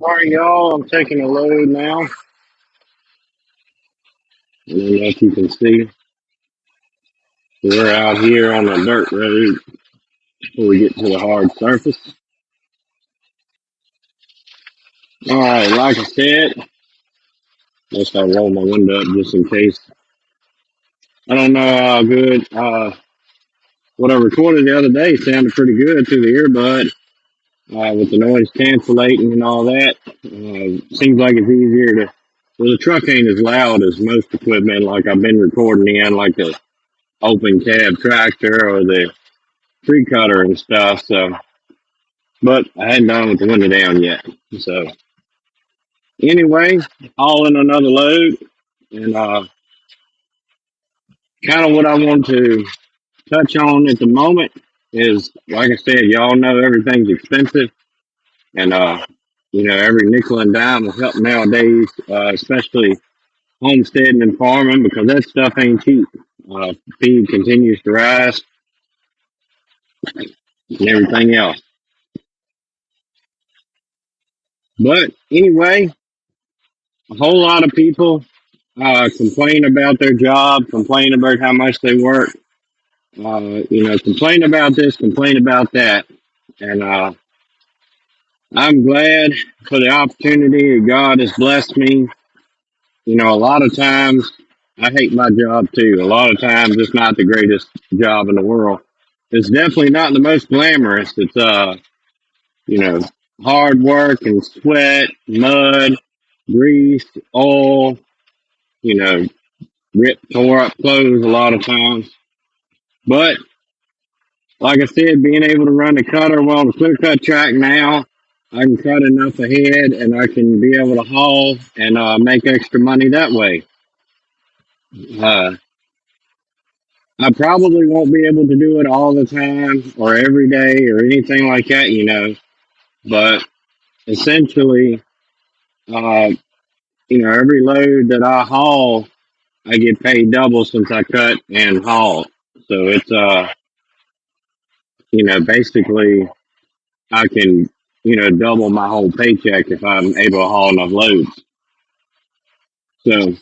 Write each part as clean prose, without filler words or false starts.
All right, y'all. I'm taking a load now. I don't know if you can see. We're out here on the dirt road before we get to the hard surface. All right, like I said, let's I'll roll my window up just in case. I don't know how good what I recorded the other day sounded pretty good through the earbud with the noise cancellating and all that. Seems like it's easier to. Well, the truck ain't as loud as most equipment like I've been recording in, like the open cab tractor or the tree cutter and stuff. So, but I hadn't done with the window down yet. So, anyway, hauling another load, and kind of what I want to touch on at the moment is, like I said, y'all know everything's expensive, and every nickel and dime will help nowadays, especially homesteading and farming, because that stuff ain't cheap. Feed continues to rise and everything else. But anyway, a whole lot of people complain about their job, complain about how much they work, complain about this, complain about that. And I'm glad for the opportunity that God has blessed me. You know, a lot of times I hate my job too. A lot of times it's not the greatest job in the world. It's definitely not the most glamorous. It's, you know, hard work and sweat, mud, grease, oil, you know, ripped, tore up clothes a lot of times. But like I said, being able to run the cutter, well, the clear cut track now, I can cut enough ahead and I can be able to haul and make extra money that way. Uh, I probably won't be able to do it all the time or every day or anything like that, but essentially, uh, every load that I haul, I get paid double since I cut and haul. So it's, basically I can, double my whole paycheck if I'm able to haul enough loads. So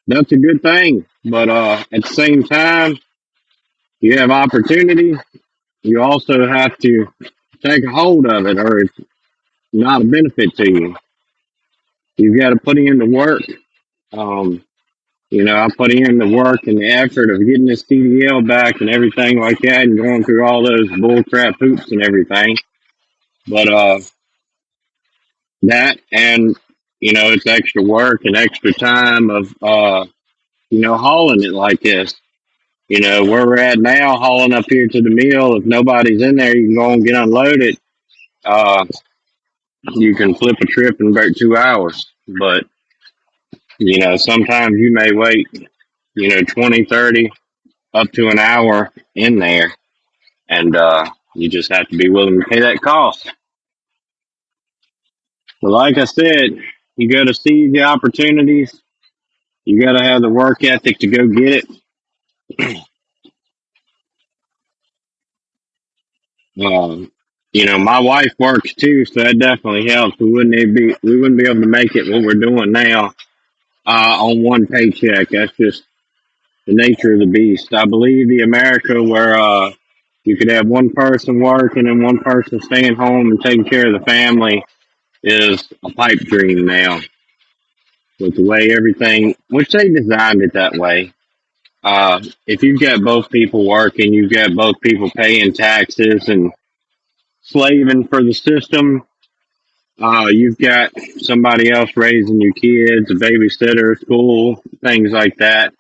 that's a good thing. But at the same time, you have opportunity. You also have to take a hold of it, or it's not a benefit to you. You've got to put in the work. Um, I put in the work and the effort of getting this CDL back and everything like that, and going through all those bull crap hoops and everything. But that and it's extra work and extra time of hauling it like this. Where we're at now, hauling up here to the mill, if nobody's in there, you can go and get unloaded. Uh, you can flip a trip in about 2 hours. But, sometimes you may wait, 20, 30, up to an hour in there. And you just have to be willing to pay that cost. But like I said, you got to seize the opportunities. You got to have the work ethic to go get it. Um, my wife works too, so that definitely helps. We wouldn't be able to make it what we're doing now on one paycheck. That's just the nature of the beast. I believe the America where you could have one person working and one person staying home and taking care of the family is a pipe dream now. With the way everything, which they designed it that way. If you've got both people working, you've got both people paying taxes and slaving for the system. You've got somebody else raising your kids, a babysitter, school, things like that.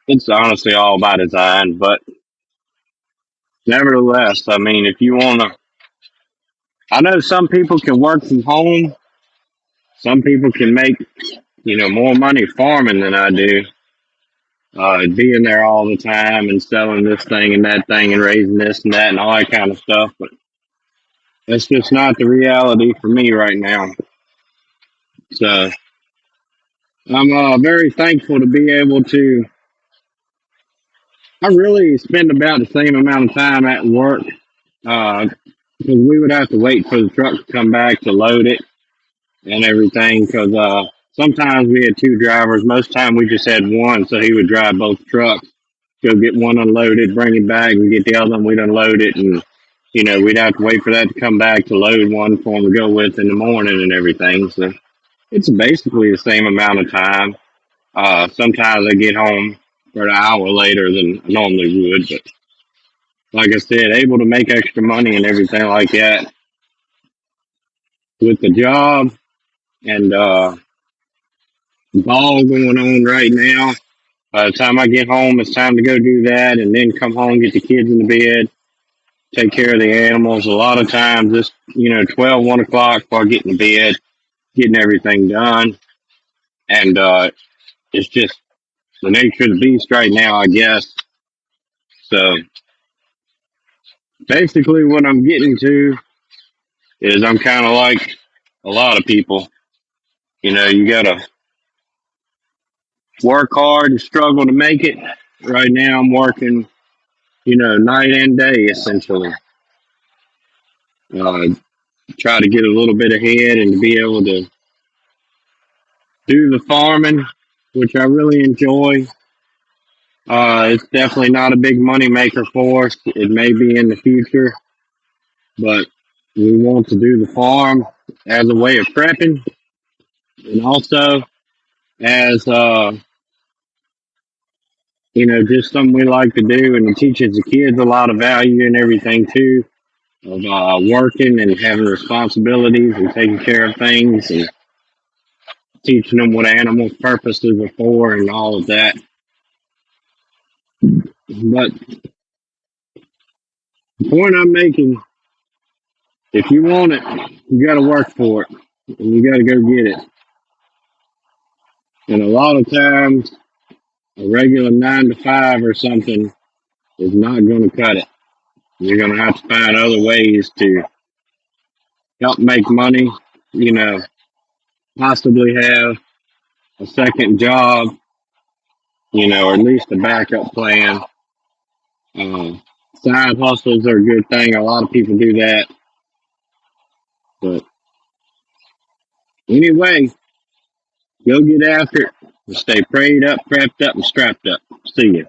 It's honestly all by design, but nevertheless, I mean, if you want to, I know some people can work from home. Some people can make, more money farming than I do. Being there all the time and selling this thing and that thing and raising this and that and all that kind of stuff. But that's just not the reality for me right now. So I'm very thankful to be able to. I really spend about the same amount of time at work because we would have to wait for the truck to come back to load it. and everything. Because sometimes we had two drivers. Most time we just had one, so he would drive both trucks, go get one unloaded, bring it back, and get the other one. We'd unload it, and we'd have to wait for that to come back to load one for him to go with in the morning and everything. So it's basically the same amount of time. Sometimes I get home for an hour later than I normally would, but like I said, able to make extra money and everything like that with the job and ball going on right now. By the time I get home, it's time to go do that, and then come home, get the kids in the bed, take care of the animals. A lot of times, it's 12, 1 o'clock before I get in the bed, getting everything done, and it's just the nature of the beast right now, I guess. So basically, what I'm getting to is I'm kind of like a lot of people. You gotta work hard and struggle to make it. Right now, I'm working, night and day essentially. Uh, Try to get a little bit ahead and to be able to do the farming, which I really enjoy. It's definitely not a big money maker for us. It may be in the future, but we want to do the farm as a way of prepping, and also as just something we like to do, and it teaches the kids a lot of value and everything too, of working and having responsibilities and taking care of things and teaching them what animals' purposes are for and all of that. But the point I'm making, if you want it, you got to work for it, and you got to go get it. And a lot of times, a regular 9 to 5 or something is not going to cut it. You're going to have to find other ways to help make money, you know, possibly have a second job, or at least a backup plan. Uh, Side hustles are a good thing. A lot of people do that. But anyway, go get after it and stay prayed up, prepped up, and strapped up. See ya.